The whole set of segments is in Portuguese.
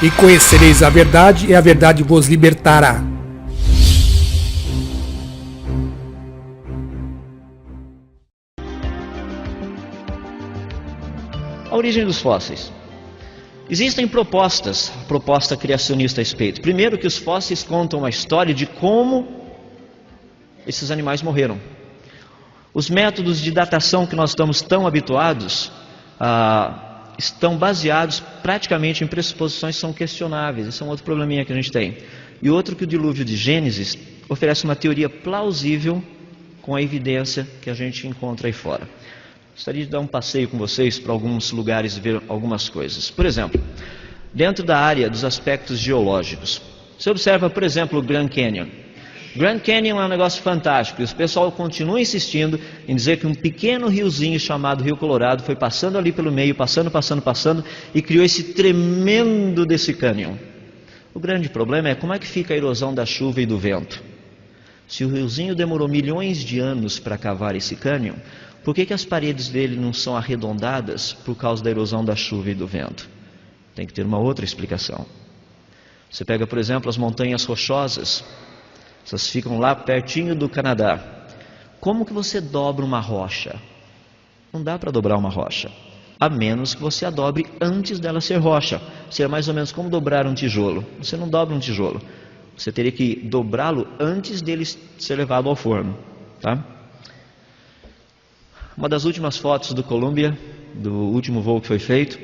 E conhecereis a verdade, e a verdade vos libertará. A origem dos fósseis. Existem proposta criacionista a respeito. Primeiro, que os fósseis contam a história de como esses animais morreram. Os métodos de datação que nós estamos tão habituados estão baseados praticamente em pressuposições que são questionáveis. Esse é um outro probleminha que a gente tem. E outro, que o dilúvio de Gênesis oferece uma teoria plausível com a evidência que a gente encontra aí fora. Gostaria de dar um passeio com vocês para alguns lugares e ver algumas coisas. Por exemplo, dentro da área dos aspectos geológicos, você observa, por exemplo, o Grand Canyon. Grand Canyon é um negócio fantástico, e o pessoal continua insistindo em dizer que um pequeno riozinho chamado Rio Colorado foi passando ali pelo meio, passando, e criou esse tremendo desse cânion. O grande problema é como é que fica a erosão da chuva e do vento. Se o riozinho demorou milhões de anos para cavar esse cânion, por que as paredes dele não são arredondadas por causa da erosão da chuva e do vento? Tem que ter uma outra explicação. Você pega, por exemplo, as montanhas rochosas. Essas ficam lá pertinho do Canadá. Como que você dobra uma rocha? Não dá para dobrar uma rocha, a menos que você a dobre antes dela ser rocha. Seria mais ou menos como dobrar um tijolo. Você não dobra um tijolo. Você teria que dobrá-lo antes dele ser levado ao forno, tá? Uma das últimas fotos do Columbia, do último voo que foi feito,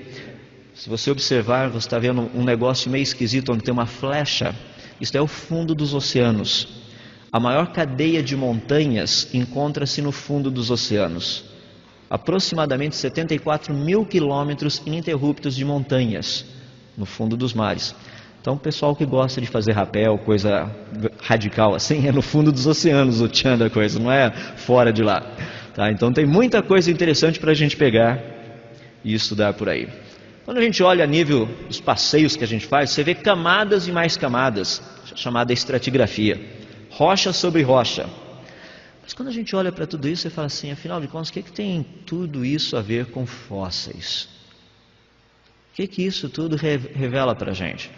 se você observar, você está vendo um negócio meio esquisito, onde tem uma flecha. Isso é o fundo dos oceanos. A maior cadeia de montanhas encontra-se no fundo dos oceanos. Aproximadamente 74 mil quilômetros ininterruptos de montanhas no fundo dos mares. Então, o pessoal que gosta de fazer rapel, coisa radical assim, é no fundo dos oceanos o tchan da coisa, não é fora de lá. Tá? Então, tem muita coisa interessante para a gente pegar e estudar por aí. Quando a gente olha a nível dos passeios que a gente faz, você vê camadas e mais camadas, chamada estratigrafia. Rocha sobre rocha. Mas quando a gente olha para tudo isso, você fala assim, afinal de contas, o que tem tudo isso a ver com fósseis? O que isso tudo revela para a gente?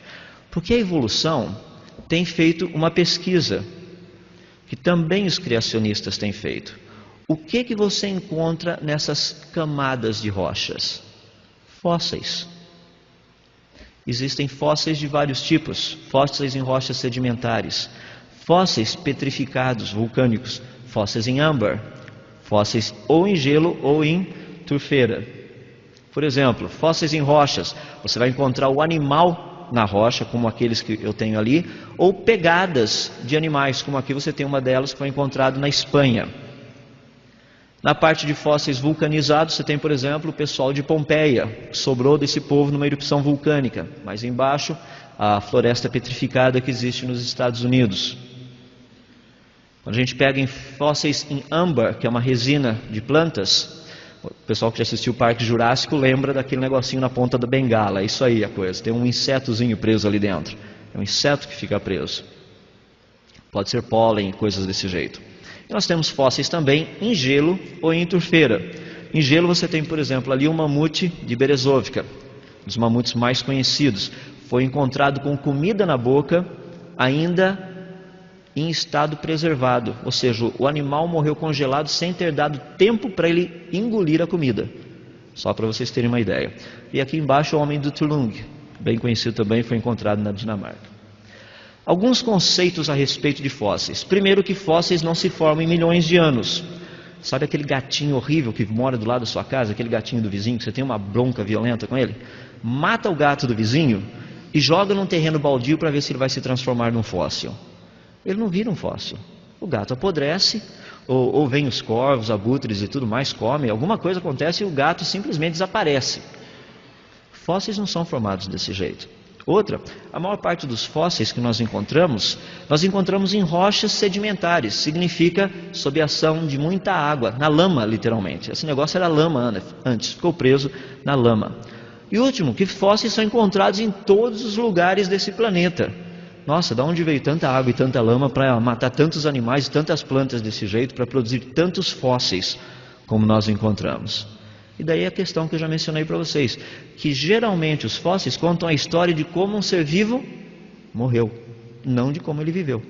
Porque a evolução tem feito uma pesquisa, que também os criacionistas têm feito. O que você encontra nessas camadas de rochas? Fósseis. Existem fósseis de vários tipos, fósseis em rochas sedimentares, fósseis petrificados, vulcânicos, fósseis em âmbar, fósseis ou em gelo ou em turfeira. Por exemplo, fósseis em rochas, você vai encontrar o animal na rocha, como aqueles que eu tenho ali, ou pegadas de animais, como aqui você tem uma delas que foi encontrada na Espanha. Na parte de fósseis vulcanizados, você tem, por exemplo, o pessoal de Pompeia, que sobrou desse povo numa erupção vulcânica. Mais embaixo, a floresta petrificada que existe nos Estados Unidos. Quando a gente pega em fósseis em âmbar, que é uma resina de plantas, o pessoal que já assistiu o Parque Jurássico lembra daquele negocinho na ponta da bengala. É isso aí a coisa, tem um insetozinho preso ali dentro. É um inseto que fica preso. Pode ser pólen, coisas desse jeito. E nós temos fósseis também em gelo ou em turfeira. Em gelo você tem, por exemplo, ali um mamute de Berezovka, um dos mamutes mais conhecidos. Foi encontrado com comida na boca, ainda em estado preservado. Ou seja, o animal morreu congelado sem ter dado tempo para ele engolir a comida. Só para vocês terem uma ideia. E aqui embaixo o homem do Tulung, bem conhecido também, foi encontrado na Dinamarca. Alguns conceitos a respeito de fósseis. Primeiro, que fósseis não se formam em milhões de anos. Sabe aquele gatinho horrível que mora do lado da sua casa, aquele gatinho do vizinho, que você tem uma bronca violenta com ele? Mata o gato do vizinho e joga num terreno baldio para ver se ele vai se transformar num fóssil. Ele não vira um fóssil. O gato apodrece, ou vem os corvos, abutres e tudo mais, comem, alguma coisa acontece e o gato simplesmente desaparece. Fósseis não são formados desse jeito. Outra, a maior parte dos fósseis que nós encontramos em rochas sedimentares, significa sob a ação de muita água, na lama literalmente. Esse negócio era lama antes, ficou preso na lama. E último, que fósseis são encontrados em todos os lugares desse planeta. Nossa, de onde veio tanta água e tanta lama para matar tantos animais e tantas plantas desse jeito, para produzir tantos fósseis como nós encontramos? E daí a questão que eu já mencionei para vocês, que geralmente os fósseis contam a história de como um ser vivo morreu, não de como ele viveu.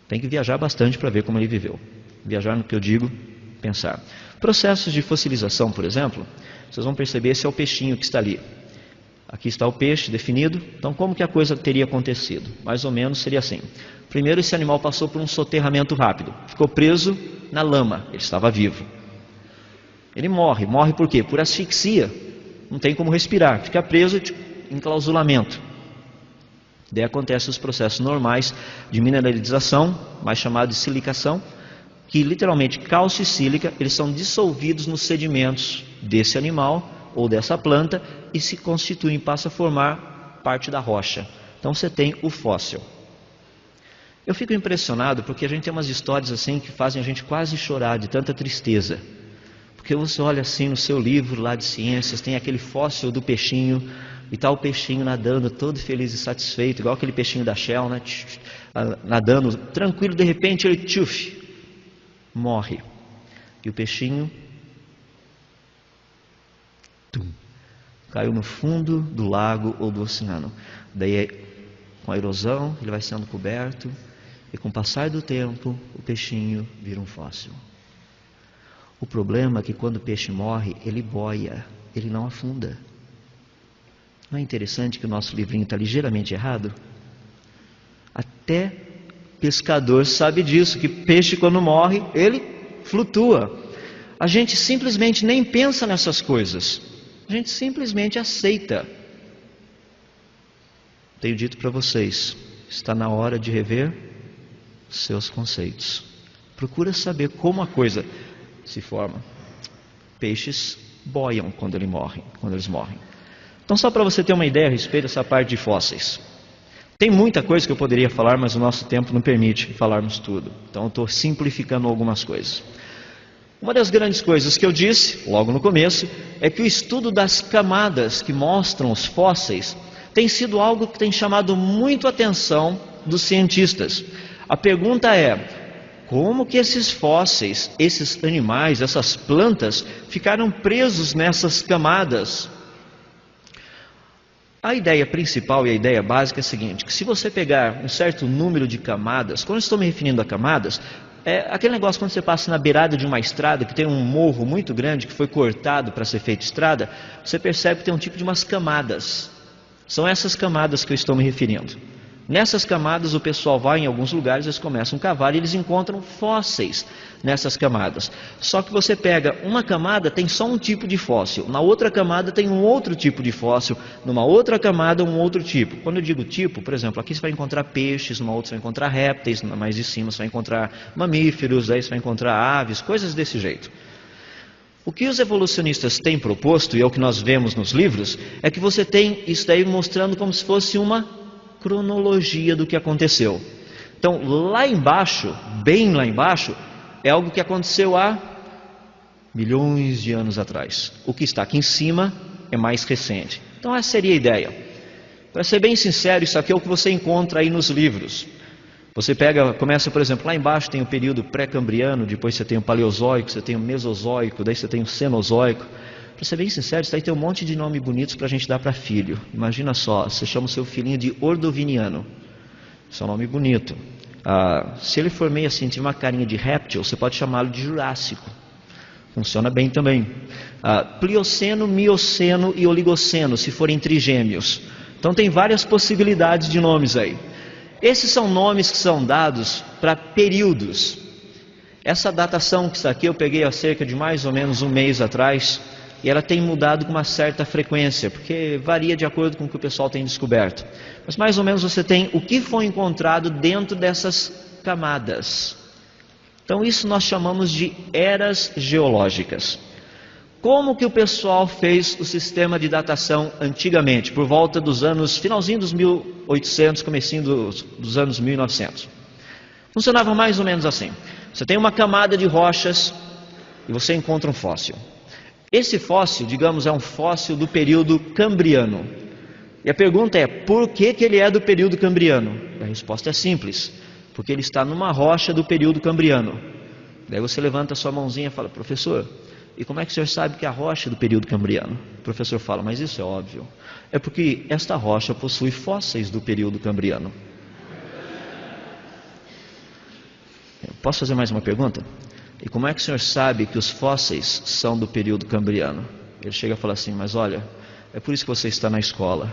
Tem que viajar bastante para ver como ele viveu. Viajar no que eu digo, pensar. Processos de fossilização, por exemplo, vocês vão perceber, esse é o peixinho que está ali. Aqui está o peixe definido. Então, como que a coisa teria acontecido? Mais ou menos seria assim. Primeiro, esse animal passou por um soterramento rápido. Ficou preso na lama. Ele estava vivo. Ele morre. Morre por quê? Por asfixia. Não tem como respirar. Fica preso em enclausulamento. Daí acontecem os processos normais de mineralização, mais chamado de silicação, que literalmente cálcio e sílica, eles são dissolvidos nos sedimentos desse animal ou dessa planta e se constituem, passa a formar parte da rocha. Então você tem o fóssil. Eu fico impressionado porque a gente tem umas histórias assim que fazem a gente quase chorar de tanta tristeza. Porque você olha assim no seu livro lá de ciências, tem aquele fóssil do peixinho, e está o peixinho nadando todo feliz e satisfeito, igual aquele peixinho da Shell, né? Nadando tranquilo, de repente ele morre. E o peixinho caiu no fundo do lago ou do oceano. Daí, com a erosão, ele vai sendo coberto, e com o passar do tempo, o peixinho vira um fóssil. O problema é que quando o peixe morre, ele boia, ele não afunda. Não é interessante que o nosso livrinho está ligeiramente errado? Até pescador sabe disso, que peixe quando morre, ele flutua. A gente simplesmente nem pensa nessas coisas. A gente simplesmente aceita. Tenho dito para vocês, está na hora de rever seus conceitos. Procura saber como a coisa se forma. Peixes boiam quando eles morrem. Então, só para você ter uma ideia a respeito dessa parte de fósseis. Tem muita coisa que eu poderia falar, mas o nosso tempo não permite falarmos tudo. Então, eu estou simplificando algumas coisas. Uma das grandes coisas que eu disse, logo no começo, é que o estudo das camadas que mostram os fósseis tem sido algo que tem chamado muito a atenção dos cientistas. A pergunta é: como que esses fósseis, esses animais, essas plantas, ficaram presos nessas camadas? A ideia principal e a ideia básica é a seguinte, que se você pegar um certo número de camadas, quando eu estou me referindo a camadas, é aquele negócio quando você passa na beirada de uma estrada, que tem um morro muito grande, que foi cortado para ser feita estrada, você percebe que tem um tipo de umas camadas. São essas camadas que eu estou me referindo. Nessas camadas o pessoal vai em alguns lugares, eles começam a cavar e eles encontram fósseis nessas camadas. Só que você pega uma camada, tem só um tipo de fóssil. Na outra camada tem um outro tipo de fóssil. Numa outra camada um outro tipo. Quando eu digo tipo, por exemplo, aqui você vai encontrar peixes, numa outra você vai encontrar répteis, mais de cima você vai encontrar mamíferos, aí você vai encontrar aves, coisas desse jeito. O que os evolucionistas têm proposto, e é o que nós vemos nos livros, é que você tem isso daí mostrando como se fosse uma cronologia do que aconteceu. Então, lá embaixo, bem lá embaixo, é algo que aconteceu há milhões de anos atrás. O que está aqui em cima é mais recente. Então, essa seria a ideia. Para ser bem sincero, isso aqui é o que você encontra aí nos livros. Você começa, por exemplo, lá embaixo tem o período pré-cambriano, depois você tem o paleozoico, você tem o mesozoico, daí você tem o cenozoico. Para ser bem sincero, isso aí tem um monte de nome bonitos para a gente dar para filho. Imagina só, você chama o seu filhinho de ordoviniano. Isso é um nome bonito. Se ele for meio assim, tiver uma carinha de réptil, você pode chamá-lo de jurássico. Funciona bem também. Plioceno, mioceno e oligoceno, se forem trigêmeos. Então tem várias possibilidades de nomes aí. Esses são nomes que são dados para períodos. Essa datação que está aqui eu peguei há cerca de mais ou menos um mês atrás. E ela tem mudado com uma certa frequência, porque varia de acordo com o que o pessoal tem descoberto. Mas mais ou menos você tem o que foi encontrado dentro dessas camadas. Então isso nós chamamos de eras geológicas. Como que o pessoal fez o sistema de datação antigamente, por volta dos anos, finalzinho dos 1800, comecinho dos anos 1900? Funcionava mais ou menos assim. Você tem uma camada de rochas e você encontra um fóssil. Esse fóssil, digamos, é um fóssil do período cambriano. E a pergunta é, por que ele é do período cambriano? A resposta é simples, porque ele está numa rocha do período cambriano. Daí você levanta a sua mãozinha e fala: professor, e como é que o senhor sabe que a rocha é do período cambriano? O professor fala, mas isso é óbvio. É porque esta rocha possui fósseis do período cambriano. Posso fazer mais uma pergunta? E como é que o senhor sabe que os fósseis são do período cambriano? Ele chega a falar assim, mas olha, é por isso que você está na escola.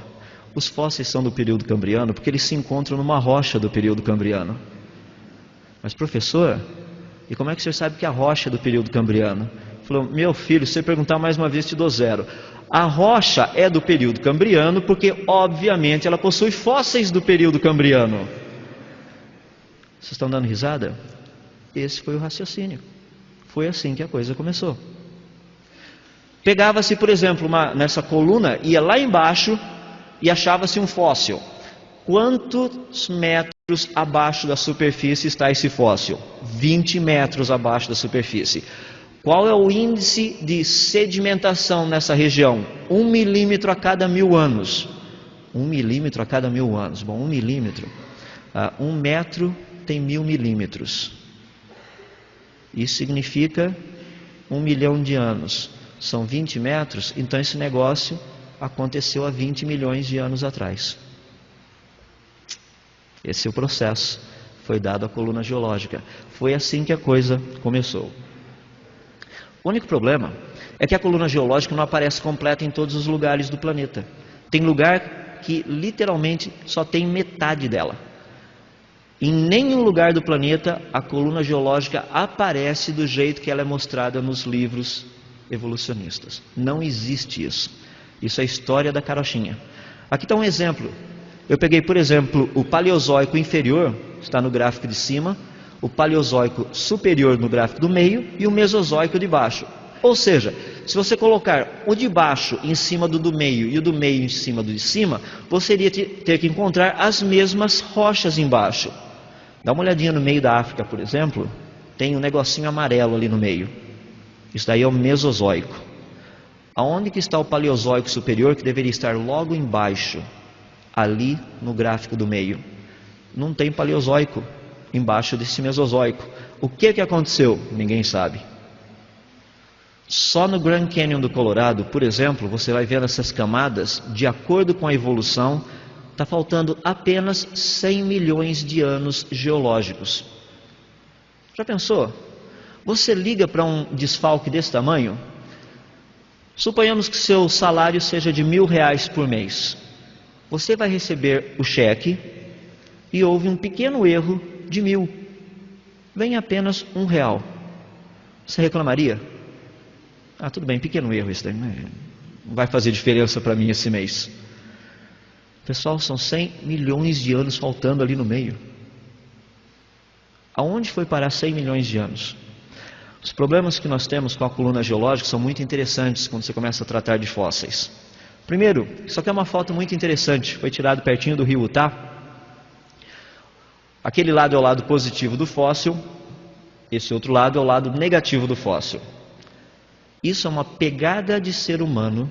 Os fósseis são do período cambriano porque eles se encontram numa rocha do período cambriano. Mas professor, e como é que o senhor sabe que a rocha é do período cambriano? Ele falou, meu filho, se você perguntar mais uma vez, te dou 0. A rocha é do período cambriano porque, obviamente, ela possui fósseis do período cambriano. Vocês estão dando risada? Esse foi o raciocínio. Foi assim que a coisa começou. Pegava-se, por exemplo, nessa coluna, ia lá embaixo e achava-se um fóssil. Quantos metros abaixo da superfície está esse fóssil? 20 metros abaixo da superfície. Qual é o índice de sedimentação nessa região? 1 milímetro a cada 1000 anos. 1 milímetro a cada 1000 anos. Bom, 1 milímetro, 1 metro tem 1000 milímetros. Isso significa 1 milhão de anos. São 20 metros, então esse negócio aconteceu há 20 milhões de anos atrás. Esse é o processo. Foi dado à coluna geológica. Foi assim que a coisa começou. O único problema é que a coluna geológica não aparece completa em todos os lugares do planeta. Tem lugar que literalmente só tem metade dela. Em nenhum lugar do planeta a coluna geológica aparece do jeito que ela é mostrada nos livros evolucionistas. Não existe isso. Isso é a história da carochinha. Aqui está um exemplo. Eu peguei, por exemplo, o Paleozoico inferior, está no gráfico de cima, o Paleozoico superior no gráfico do meio e o Mesozoico de baixo. Ou seja, se você colocar o de baixo em cima do meio e o do meio em cima do de cima, você iria ter que encontrar as mesmas rochas embaixo. Dá uma olhadinha no meio da África, por exemplo, tem um negocinho amarelo ali no meio. Isso daí é o Mesozoico. Aonde que está o Paleozoico superior, que deveria estar logo embaixo, ali no gráfico do meio? Não tem Paleozoico embaixo desse Mesozoico. O que aconteceu? Ninguém sabe. Só no Grand Canyon do Colorado, por exemplo, você vai ver essas camadas, de acordo com a evolução, está faltando apenas 100 milhões de anos geológicos. Já pensou? Você liga para um desfalque desse tamanho? Suponhamos que seu salário seja de R$1.000 por mês. Você vai receber o cheque e houve um pequeno erro de 1.000. Vem apenas R$1. Você reclamaria? Ah, tudo bem, pequeno erro isso daí. Não vai fazer diferença para mim esse mês. Pessoal, são 100 milhões de anos faltando ali no meio. Aonde foi parar 100 milhões de anos? Os problemas que nós temos com a coluna geológica são muito interessantes quando você começa a tratar de fósseis. Primeiro, isso aqui é uma foto muito interessante, foi tirado pertinho do rio Utah. Aquele lado é o lado positivo do fóssil, esse outro lado é o lado negativo do fóssil. Isso é uma pegada de ser humano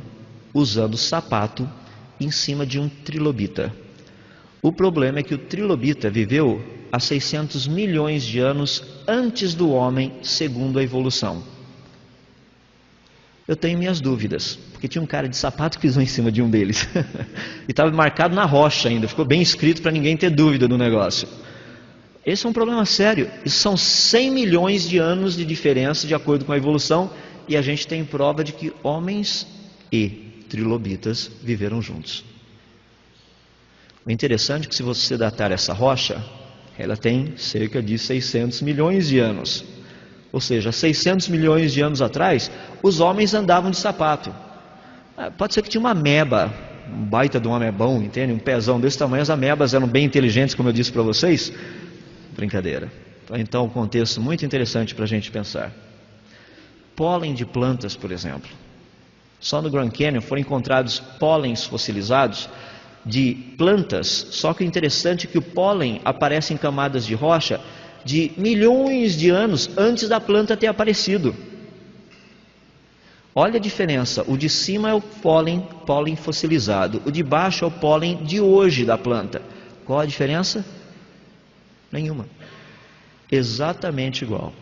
usando sapato em cima de um trilobita. O problema é que o trilobita viveu há 600 milhões de anos antes do homem, segundo a evolução. Eu tenho minhas dúvidas, porque tinha um cara de sapato que pisou em cima de um deles. E estava marcado na rocha ainda, ficou bem escrito para ninguém ter dúvida do negócio. Esse é um problema sério. Isso são 100 milhões de anos de diferença de acordo com a evolução, e a gente tem prova de que homens e trilobitas viveram juntos. O interessante é que se você datar essa rocha, ela tem cerca de 600 milhões de anos. Ou seja, 600 milhões de anos atrás, os homens andavam de sapato. Pode ser que tinha uma ameba, um baita de um amebão, entende? Um pezão desse tamanho. As amebas eram bem inteligentes, como eu disse para vocês. Brincadeira. Então, um contexto muito interessante para a gente pensar. Pólen de plantas, por exemplo. Só no Grand Canyon foram encontrados pólens fossilizados de plantas, só que o interessante é que o pólen aparece em camadas de rocha de milhões de anos antes da planta ter aparecido. Olha a diferença, o de cima é o pólen fossilizado, o de baixo é o pólen de hoje da planta. Qual a diferença? Nenhuma. Exatamente igual.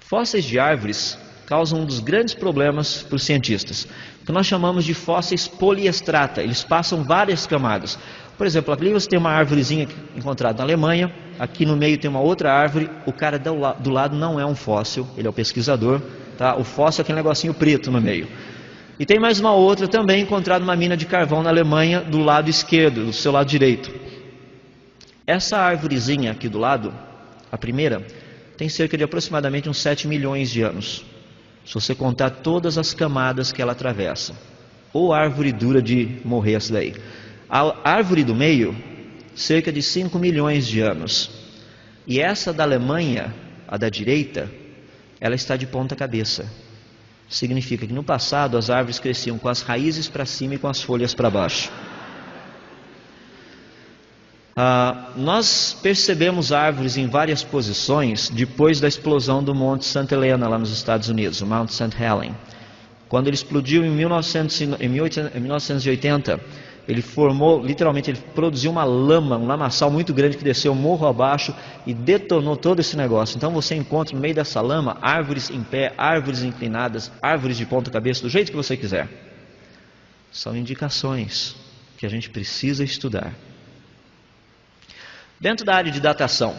Fósseis de árvores causam um dos grandes problemas para os cientistas, que nós chamamos de fósseis poliestrata. Eles passam várias camadas. Por exemplo, ali você tem uma árvorezinha encontrada na Alemanha, aqui no meio tem uma outra árvore, o cara do lado não é um fóssil, ele é o pesquisador, tá? O fóssil é aquele negocinho preto no meio. E tem mais uma outra também encontrada numa mina de carvão na Alemanha, do lado esquerdo, do seu lado direito. Essa árvorezinha aqui do lado, a primeira, tem cerca de aproximadamente uns 7 milhões de anos. Se você contar todas as camadas que ela atravessa. Ou árvore dura de morrer essa daí. A árvore do meio, cerca de 5 milhões de anos. E essa da Alemanha, a da direita, ela está de ponta cabeça. Significa que no passado as árvores cresciam com as raízes para cima e com as folhas para baixo. Nós percebemos árvores em várias posições depois da explosão do Monte Santa Helena lá nos Estados Unidos, o Mount St. Helen. Quando ele explodiu em 1980, ele formou, literalmente, ele produziu uma lama, um lamaçal muito grande que desceu morro abaixo e detonou todo esse negócio. Então você encontra no meio dessa lama árvores em pé, árvores inclinadas, árvores de ponta cabeça, do jeito que você quiser. São indicações que a gente precisa estudar. Dentro da área de datação,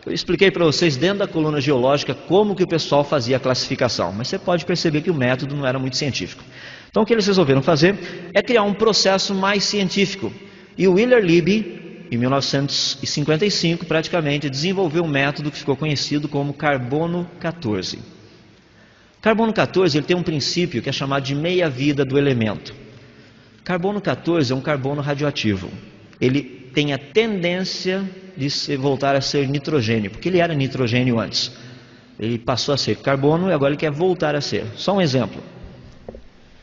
eu expliquei para vocês dentro da coluna geológica como que o pessoal fazia a classificação, mas você pode perceber que o método não era muito científico. Então o que eles resolveram fazer é criar um processo mais científico. E o Wheeler Libby, em 1955, praticamente desenvolveu um método que ficou conhecido como carbono 14. Carbono 14 ele tem um princípio que é chamado de meia-vida do elemento. Carbono 14 é um carbono radioativo. Ele tem a tendência de voltar a ser nitrogênio, porque ele era nitrogênio antes. Ele passou a ser carbono e agora ele quer voltar a ser. Só um exemplo.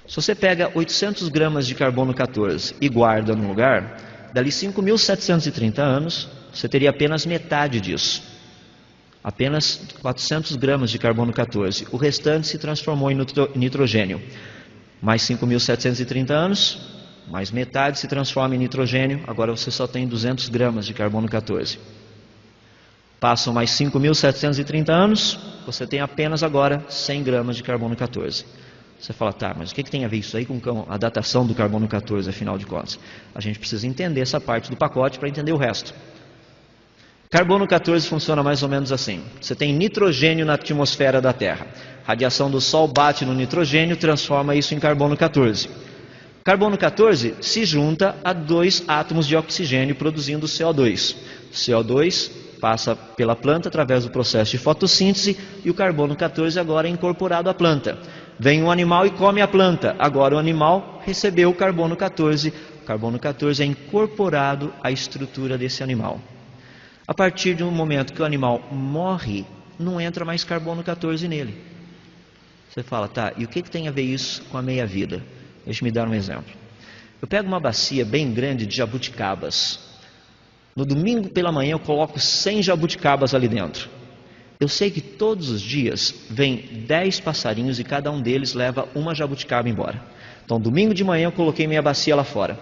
Se você pega 800 gramas de carbono 14 e guarda num lugar, dali 5.730 anos, você teria apenas metade disso. Apenas 400 gramas de carbono 14. O restante se transformou em nitrogênio. Mais 5.730 anos, mais metade se transforma em nitrogênio, agora você só tem 200 gramas de carbono 14. Passam mais 5.730 anos, você tem apenas agora 100 gramas de carbono 14. Você fala, tá, mas o que tem a ver isso aí com a datação do carbono 14, afinal de contas? A gente precisa entender essa parte do pacote para entender o resto. Carbono 14 funciona mais ou menos assim. Você tem nitrogênio na atmosfera da Terra. A radiação do Sol bate no nitrogênio, transforma isso em carbono 14. Carbono 14 se junta a 2 átomos de oxigênio produzindo CO2. CO2 passa pela planta através do processo de fotossíntese e o carbono 14 agora é incorporado à planta. Vem um animal e come a planta. Agora o animal recebeu o carbono 14. O carbono 14 é incorporado à estrutura desse animal. A partir do momento que o animal morre, não entra mais carbono 14 nele. Você fala, tá, e o que tem a ver isso com a meia-vida? Deixa eu me dar um exemplo. Eu pego uma bacia bem grande de jabuticabas. No domingo pela manhã eu coloco 100 jabuticabas ali dentro. Eu sei que todos os dias vem 10 passarinhos e cada um deles leva uma jabuticaba embora. Então domingo de manhã eu coloquei minha bacia lá fora.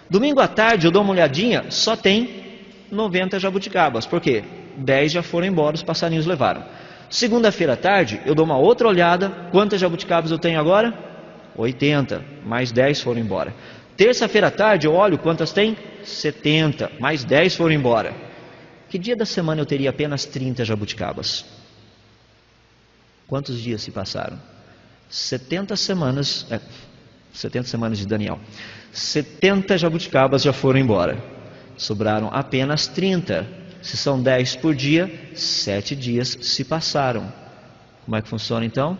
Domingo à tarde eu dou uma olhadinha, só tem 90 jabuticabas. Por quê? 10 já foram embora, os passarinhos levaram. Segunda-feira à tarde eu dou uma outra olhada, quantas jabuticabas eu tenho agora? 80, mais 10 foram embora. Terça-feira à tarde eu olho quantas tem? 70, mais 10 foram embora. Que dia da semana eu teria apenas 30 jabuticabas? Quantos dias se passaram? 70 semanas de Daniel. 70 jabuticabas já foram embora. Sobraram apenas 30. Se são 10 por dia, 7 dias se passaram. Como é que funciona então?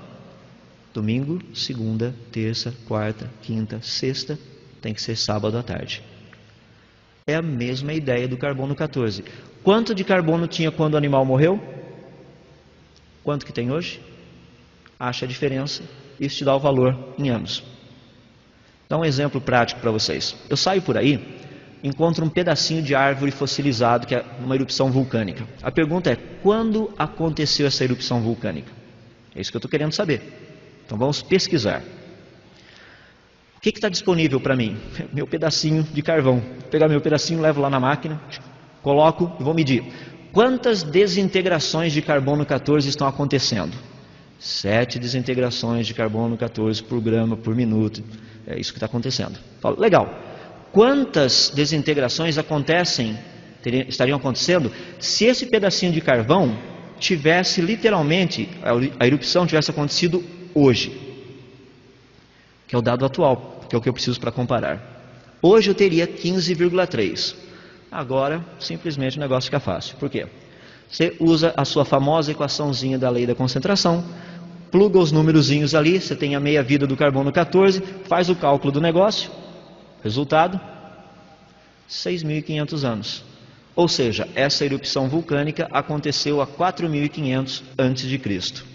Domingo, segunda, terça, quarta, quinta, sexta, tem que ser sábado à tarde. É a mesma ideia do carbono 14. Quanto de carbono tinha quando o animal morreu? Quanto que tem hoje? Acha a diferença, isso te dá o valor em anos. Dá um exemplo prático para vocês. Eu saio por aí, encontro um pedacinho de árvore fossilizado, que é uma erupção vulcânica. A pergunta é, quando aconteceu essa erupção vulcânica? É isso que eu estou querendo saber. Então vamos pesquisar. O que está disponível para mim? Meu pedacinho de carvão. Vou pegar meu pedacinho, levo lá na máquina, coloco e vou medir. Quantas desintegrações de carbono 14 estão acontecendo? 7 desintegrações de carbono 14 por grama por minuto. É isso que está acontecendo. Legal. Quantas desintegrações estariam acontecendo se esse pedacinho de carvão tivesse literalmente, a erupção tivesse acontecido hoje? Que é o dado atual, que é o que eu preciso para comparar. Hoje eu teria 15,3. Agora, simplesmente o negócio fica fácil. Por quê? Você usa a sua famosa equaçãozinha da lei da concentração, pluga os númerozinhos ali, você tem a meia-vida do carbono 14, faz o cálculo do negócio, resultado, 6.500 anos. Ou seja, essa erupção vulcânica aconteceu há 4.500 antes de Cristo.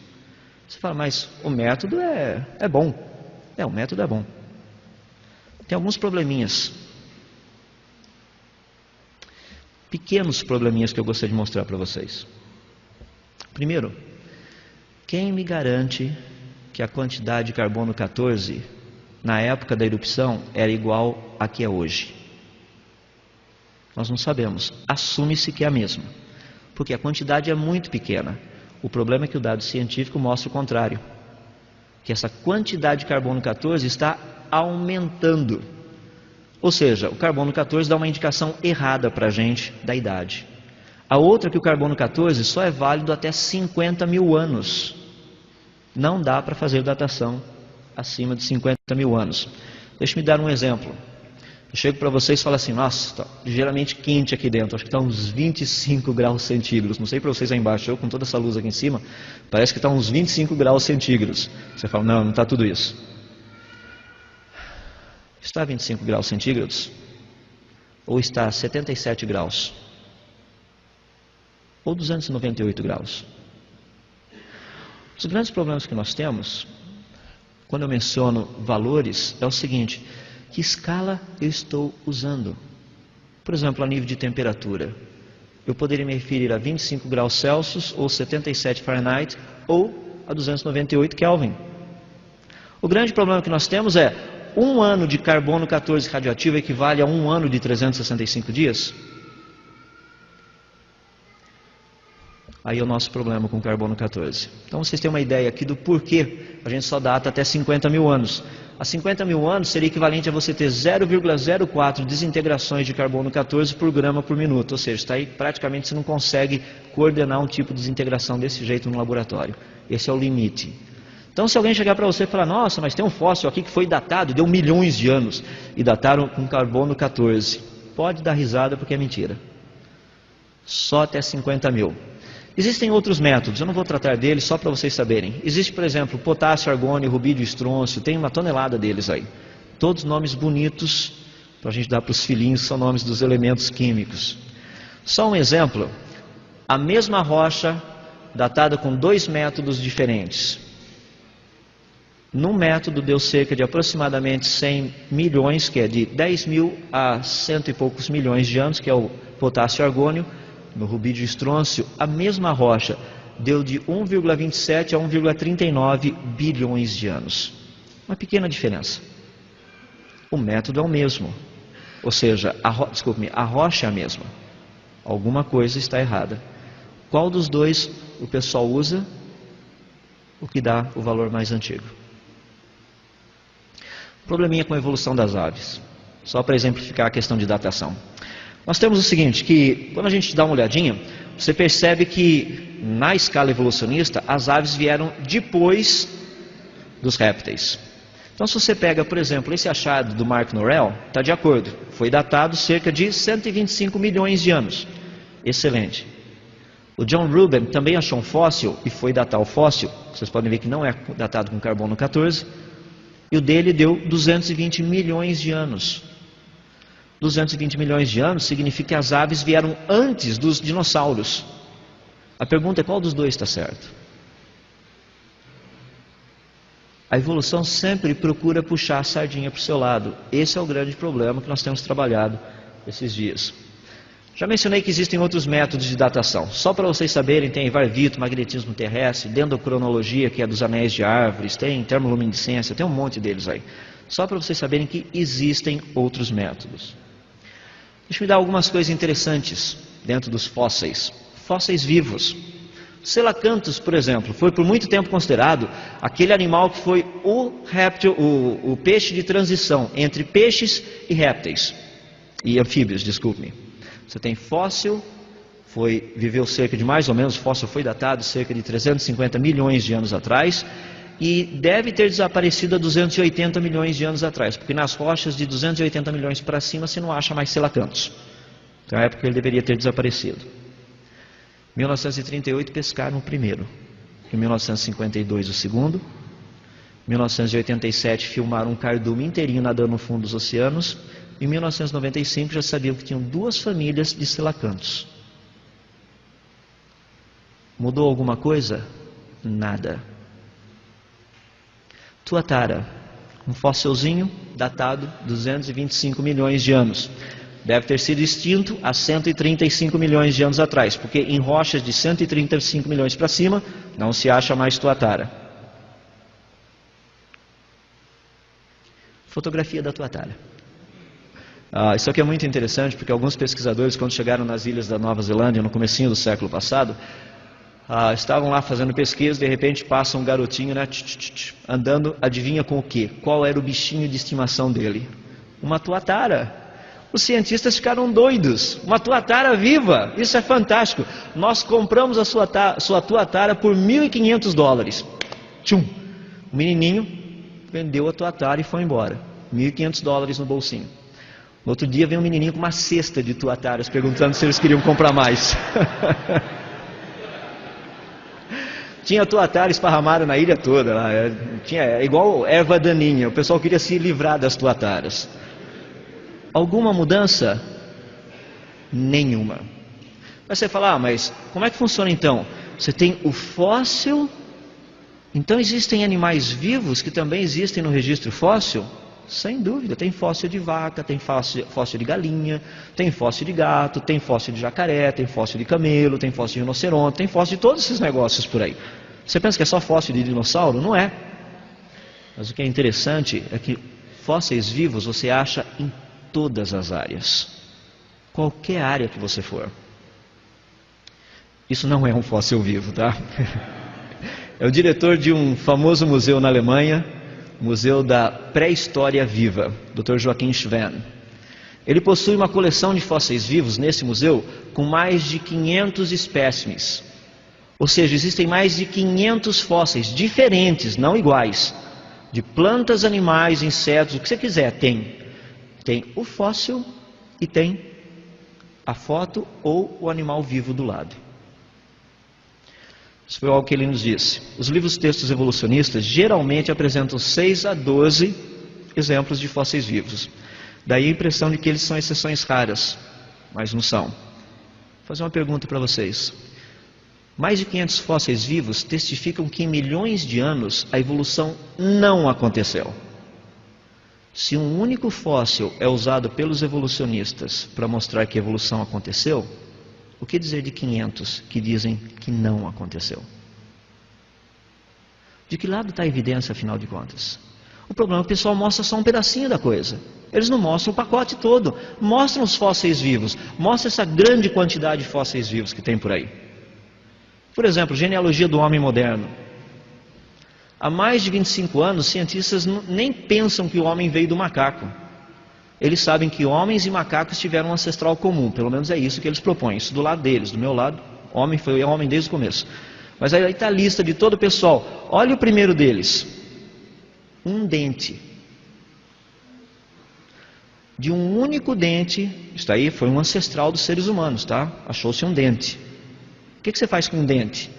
Você fala, mas o método é bom. O método é bom. Tem alguns probleminhas. Pequenos probleminhas que eu gostaria de mostrar para vocês. Primeiro, quem me garante que a quantidade de carbono 14 na época da erupção era igual a que é hoje? Nós não sabemos. Assume-se que é a mesma, porque a quantidade é muito pequena. O problema é que o dado científico mostra o contrário, que essa quantidade de carbono 14 está aumentando. Ou seja, o carbono 14 dá uma indicação errada para a gente da idade. A outra é que o carbono 14 só é válido até 50 mil anos. Não dá para fazer datação acima de 50 mil anos. Deixa-me dar um exemplo. Eu chego para vocês e falo assim, nossa, está ligeiramente quente aqui dentro, acho que está uns 25 graus centígrados. Não sei para vocês aí embaixo, eu com toda essa luz aqui em cima, parece que está uns 25 graus centígrados. Você fala, não está tudo isso. Está a 25 graus centígrados? Ou está a 77 graus? Ou 298 graus? Os grandes problemas que nós temos, quando eu menciono valores, é o seguinte: que escala eu estou usando? Por exemplo, a nível de temperatura. Eu poderia me referir a 25 graus Celsius, ou 77 Fahrenheit, ou a 298 Kelvin. O grande problema que nós temos é, um ano de carbono 14 radioativo equivale a um ano de 365 dias? Aí é o nosso problema com o carbono 14. Então vocês têm uma ideia aqui do porquê a gente só data até 50 mil anos. A 50 mil anos seria equivalente a você ter 0,04 desintegrações de carbono 14 por grama por minuto. Ou seja, está aí, praticamente você não consegue coordenar um tipo de desintegração desse jeito no laboratório. Esse é o limite. Então se alguém chegar para você e falar, nossa, mas tem um fóssil aqui que foi datado, deu milhões de anos, e dataram com carbono 14. Pode dar risada porque é mentira. Só até 50 mil. Existem outros métodos, eu não vou tratar deles só para vocês saberem. Existe, por exemplo, potássio, argônio, rubídio, estrôncio, tem uma tonelada deles aí. Todos nomes bonitos, para a gente dar para os filhinhos, são nomes dos elementos químicos. Só um exemplo, a mesma rocha datada com dois métodos diferentes. Num método deu cerca de aproximadamente 100 milhões, que é de 10 mil a cento e poucos milhões de anos, que é o potássio argônio. No rubídio estrôncio, a mesma rocha deu de 1,27 a 1,39 bilhões de anos. Uma pequena diferença. O método é o mesmo. Ou seja, a rocha é a mesma. Alguma coisa está errada. Qual dos dois o pessoal usa? O que dá o valor mais antigo. Probleminha com a evolução das aves. Só para exemplificar a questão de datação. Nós temos o seguinte, que quando a gente dá uma olhadinha, você percebe que na escala evolucionista, as aves vieram depois dos répteis. Então se você pega, por exemplo, esse achado do Mark Norell, está de acordo, foi datado cerca de 125 milhões de anos. Excelente. O John Rubin também achou um fóssil e foi datar o fóssil, vocês podem ver que não é datado com carbono 14, e o dele deu 220 milhões de anos. 220 milhões de anos significa que as aves vieram antes dos dinossauros. A pergunta é qual dos dois está certo? A evolução sempre procura puxar a sardinha para o seu lado. Esse é o grande problema que nós temos trabalhado esses dias. Já mencionei que existem outros métodos de datação. Só para vocês saberem, tem varvito, magnetismo terrestre, dendrocronologia, que é dos anéis de árvores, tem termoluminescência, tem um monte deles aí. Só para vocês saberem que existem outros métodos. Deixa eu dar algumas coisas interessantes dentro dos fósseis. Fósseis vivos. Selacanthus, por exemplo, foi por muito tempo considerado aquele animal que foi o réptil, o peixe de transição entre peixes e répteis, e anfíbios, desculpe-me. Você tem fóssil, viveu cerca de mais ou menos, o fóssil foi datado cerca de 350 milhões de anos atrás, e deve ter desaparecido há 280 milhões de anos atrás, porque nas rochas de 280 milhões para cima você não acha mais selacanthus. Então, na época ele deveria ter desaparecido. Em 1938 pescaram o primeiro, em 1952 o segundo, em 1987 filmaram um cardume inteirinho nadando no fundo dos oceanos, em 1995 já sabiam que tinham 2 famílias de selacanthus. Mudou alguma coisa? Nada. Tuatara, um fóssilzinho datado 225 milhões de anos. Deve ter sido extinto há 135 milhões de anos atrás, porque em rochas de 135 milhões para cima não se acha mais tuatara. Fotografia da tuatara. Isso aqui é muito interessante, porque alguns pesquisadores, quando chegaram nas ilhas da Nova Zelândia, no comecinho do século passado, estavam lá fazendo pesquisa, de repente passa um garotinho, né, andando, adivinha com o quê? Qual era o bichinho de estimação dele? Uma tuatara. Os cientistas ficaram doidos. Uma tuatara viva, isso é fantástico. Nós compramos a sua tuatara por $1.500. Tchum! O menininho vendeu a tuatara e foi embora. $1.500 no bolsinho. No outro dia veio um menininho com uma cesta de tuataras perguntando se eles queriam comprar mais. Tinha tuatara esparramada na ilha toda, lá. É igual erva daninha, o pessoal queria se livrar das tuataras. Alguma mudança? Nenhuma. Aí você fala, mas como é que funciona então? Você tem o fóssil, então existem animais vivos que também existem no registro fóssil? Sem dúvida, tem fóssil de vaca, tem fóssil de galinha, tem fóssil de gato, tem fóssil de jacaré, tem fóssil de camelo, tem fóssil de rinoceronte, tem fóssil de todos esses negócios por aí. Você pensa que é só fóssil de dinossauro? Não é. Mas o que é interessante é que fósseis vivos você acha em todas as áreas. Qualquer área que você for. Isso não é um fóssil vivo, tá? É o diretor de um famoso museu na Alemanha, Museu da Pré-História Viva, Dr. Joachim Schwenn. Ele possui uma coleção de fósseis vivos nesse museu com mais de 500 espécimes. Ou seja, existem mais de 500 fósseis diferentes, não iguais, de plantas, animais, insetos, o que você quiser, tem. Tem o fóssil e tem a foto ou o animal vivo do lado. Isso foi algo que ele nos disse. Os livros textos evolucionistas geralmente apresentam 6 a 12 exemplos de fósseis vivos. Daí a impressão de que eles são exceções raras, mas não são. Vou fazer uma pergunta para vocês. Mais de 500 fósseis vivos testificam que em milhões de anos a evolução não aconteceu. Se um único fóssil é usado pelos evolucionistas para mostrar que a evolução aconteceu, o que dizer de 500 que dizem que não aconteceu? De que lado está a evidência, afinal de contas? O problema é que o pessoal mostra só um pedacinho da coisa. Eles não mostram o pacote todo. Mostram os fósseis vivos. Mostram essa grande quantidade de fósseis vivos que tem por aí. Por exemplo, genealogia do homem moderno. Há mais de 25 anos, cientistas nem pensam que o homem veio do macaco. Eles sabem que homens e macacos tiveram um ancestral comum. Pelo menos é isso que eles propõem. Isso do lado deles. Do meu lado, homem foi homem desde o começo. Mas aí está a lista de todo o pessoal. Olha o primeiro deles. Um dente. De um único dente. Isso aí foi um ancestral dos seres humanos, tá? Achou-se um dente. O que você faz com um dente?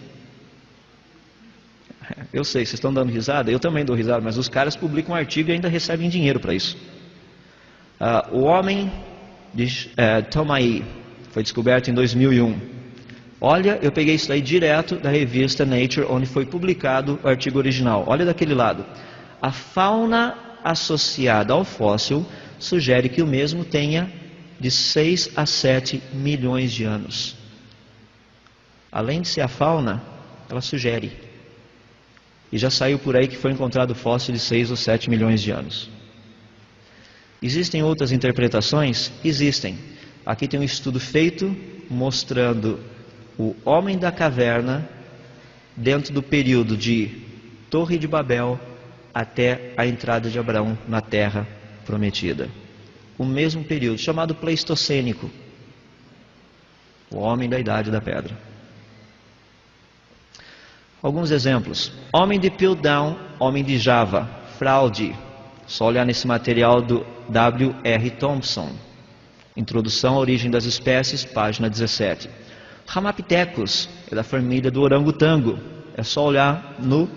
Eu sei, vocês estão dando risada, eu também dou risada, mas os caras publicam um artigo e ainda recebem dinheiro para isso. O homem de Tomai foi descoberto em 2001. Olha, eu peguei isso aí direto da revista Nature, onde foi publicado o artigo original. Olha daquele lado. A fauna associada ao fóssil sugere que o mesmo tenha de 6 a 7 milhões de anos. Além de ser a fauna, ela sugere. E já saiu por aí que foi encontrado fóssil de 6 ou 7 milhões de anos. Existem outras interpretações? Existem. Aqui tem um estudo feito mostrando o homem da caverna dentro do período de Torre de Babel até a entrada de Abraão na terra prometida. O mesmo período, chamado Pleistocênico, o homem da Idade da Pedra. Alguns exemplos: homem de Piltdown, homem de Java, fraude. Só olhar nesse material do W.R. Thompson, Introdução à Origem das Espécies, página 17. Ramapithecus é da família do orangotango. É só olhar no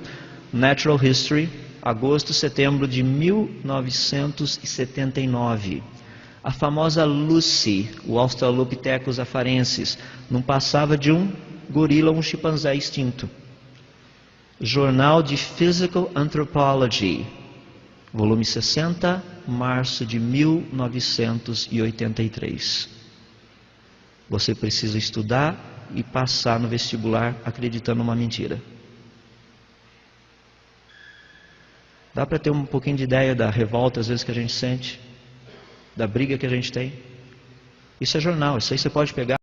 Natural History, agosto e setembro de 1979. A famosa Lucy, o Australopithecus afarensis, não passava de um gorila ou um chimpanzé extinto. Jornal de Physical Anthropology, volume 60, março de 1983. Você precisa estudar e passar no vestibular acreditando numa mentira. Dá para ter um pouquinho de ideia da revolta às vezes que a gente sente, da briga que a gente tem? Isso é jornal, isso aí você pode pegar.